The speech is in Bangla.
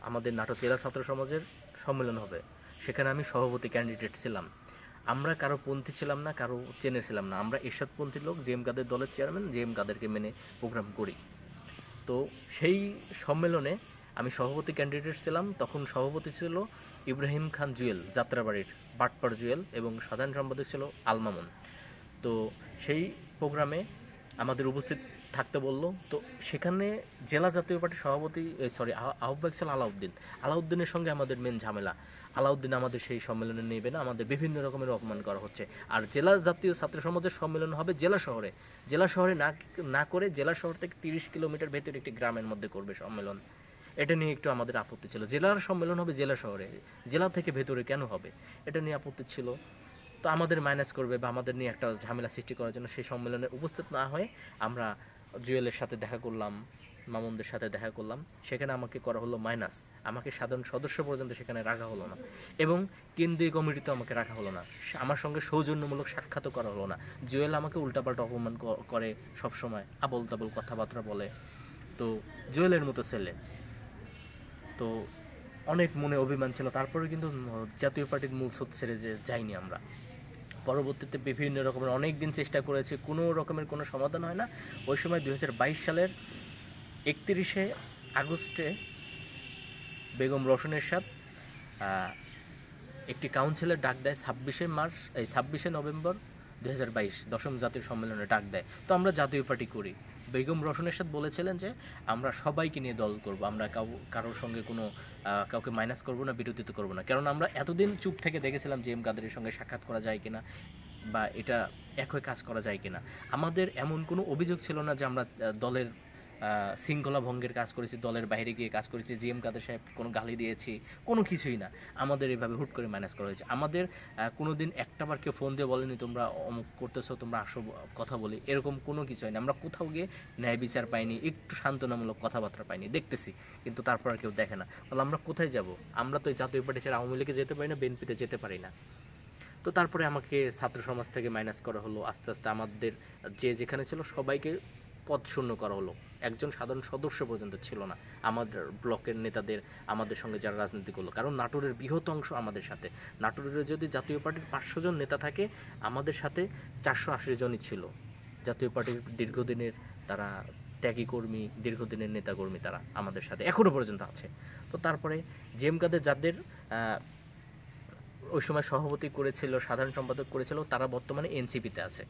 আমাদের নাটোর জেলা ছাত্র সমাজের সম্মেলন হবে, সেখানে আমি সভাপতি ক্যান্ডিডেট ছিলাম। আমরা কারো পন্থী ছিলাম না, কারো চেনে ছিলাম না, আমরা এরশাদপন্থী লোক, জেএম কাদের দলের চেয়ারম্যান, জেএম কাদেরকে মেনে প্রোগ্রাম করি। তো সেই সম্মেলনে আমি সভাপতি ক্যান্ডিডেট ছিলাম। তখন সভাপতি ছিল ইব্রাহিম খান জুয়েল, যাত্রাবাড়ির বাটপার জুয়েল, এবং সাধারণ সম্পাদক ছিল আল মামুন। তো সেই প্রোগ্রামে আমাদের উপস্থিত থাকতে বললো। তো সেখানে জেলা জাতীয় পার্টির সভাপতি আহ্বায়ক ছিল আলাউদ্দিনের সঙ্গে আমাদের মেন ঝামেলা। আলাউদ্দিন আমাদের সেই সম্মেলনে নেবে না, আমাদের বিভিন্ন রকমের অপমান করা হচ্ছে। আর জেলা জাতীয় ছাত্র সমাজের সম্মেলন হবে জেলা শহরে না করে জেলা শহর থেকে 30 কিলোমিটার ভেতরে একটি গ্রামের মধ্যে করবে সম্মেলন। এটা নিয়ে একটু আমাদের আপত্তি ছিল। জেলার সম্মেলন হবে জেলা শহরে, জেলা থেকে ভেতরে কেন হবে, এটা নিয়ে আপত্তি ছিল। তো আমাদের মাইনাস করবে বা আমাদের নিয়ে একটা ঝামেলা সৃষ্টি করার জন্য সেই সম্মেলনে উপস্থিত না হয়ে আমরা জুয়েলের সাথে দেখা করলাম, মামুনদের সাথে দেখা করলাম। সেখানে আমাকে করা হলো মাইনাস, আমাকে সাধারণ সদস্য পর্যন্ত সেখানে রাখা হলো না, এবং কেন্দ্রীয় কমিটিতেও আমাকে রাখা হলো না। আমার সঙ্গে সৌজন্যমূলক সাক্ষাৎও করা হলো না। জুয়েল আমাকে উল্টাপাল্টা অপমান করে, সবসময় আবল তাবল কথাবার্তা বলে। তো জুয়েলের মতো ছেলে, তো অনেক মনে অভিমান ছিল। তারপরে কিন্তু জাতীয় পার্টির মূল স্রোত ছেড়ে যাইনি আমরা। পরবর্তীতে বিভিন্ন রকমের অনেক দিন চেষ্টা করেছি, কোনো রকমের কোনো সমাধান হয় না। ওই সময় 2022 সালের 31শে আগস্টে বেগম রওশন এরশাদ একটি কাউন্সিলের ডাক দেয়। 26শে নভেম্বর 2022 দশম জাতীয় সম্মেলনে ডাক দেয়। তো আমরা জাতীয় পার্টি করি। বেগম রওশন এরশাদ বলেছিলেন যে আমরা সবাইকে নিয়ে দল করব, আমরা কারোর সঙ্গে কোনো কাউকে মাইনাস করব না, বিরোধিতা করব না। কারণ আমরা এতদিন চুপ থেকে দেখেছিলাম জেএম কাদেরের সঙ্গে সাক্ষাৎ করা যায় কিনা বা এটা একই কাজ করা যায় কিনা। আমাদের এমন কোনো অভিযোগ ছিল না যে আমরা দলের শৃঙ্খলা ভঙ্গের কাজ করেছি, দলের বাইরে গিয়ে কাজ করেছি, জিএম কাদের সাহেব কোনো গালি দিয়েছি, কোনো কিছুই না। আমাদের এভাবে হুট করে মাইনাস করা হয়েছে। আমাদের কোনো দিন একটাবার কেউ ফোন দিয়ে বলেনি তোমরা অমুক করতেছো, তোমরা আসো কথা বলি, এরকম কোনো কিছু হয়নি। আমরা কোথাও গিয়ে ন্যায় বিচার পাইনি, একটু সান্ত্বনামূলক কথাবার্তা পাইনি, দেখতেছি কিন্তু তারপর আর কেউ দেখে না। তাহলে আমরা কোথায় যাব? আমরা তো জাতীয় পার্টি ছেড়ে আওয়ামী লীগে যেতে পারি না, বিএনপিতে যেতে পারি না। তো তারপরে আমাকে ছাত্র সমাজ থেকে মাইনাস করা হলো। আস্তে আস্তে আমাদের যে যেখানে ছিল সবাইকে পদ শূন্য করা হলো, একজন সাধারণ সদস্য পর্যন্ত ছিল না আমাদের ব্লকের নেতাদের, আমাদের সঙ্গে যারা রাজনীতি করলো। কারণ নাটোরের বৃহৎ অংশ আমাদের সাথে, নাটোরের যদি জাতীয় পার্টির 500 জন নেতা থাকে, আমাদের সাথে 480 জনই ছিল জাতীয় পার্টির দীর্ঘদিনের, তারা ত্যাগী কর্মী, দীর্ঘদিনের নেতাকর্মী, তারা আমাদের সাথে এখনও পর্যন্ত আছে। তো তারপরে জেএম কাদের যাদের ওই সময় সভাপতি করেছিল, সাধারণ সম্পাদক করেছিল, তারা বর্তমানে এনসিপিতে আছে।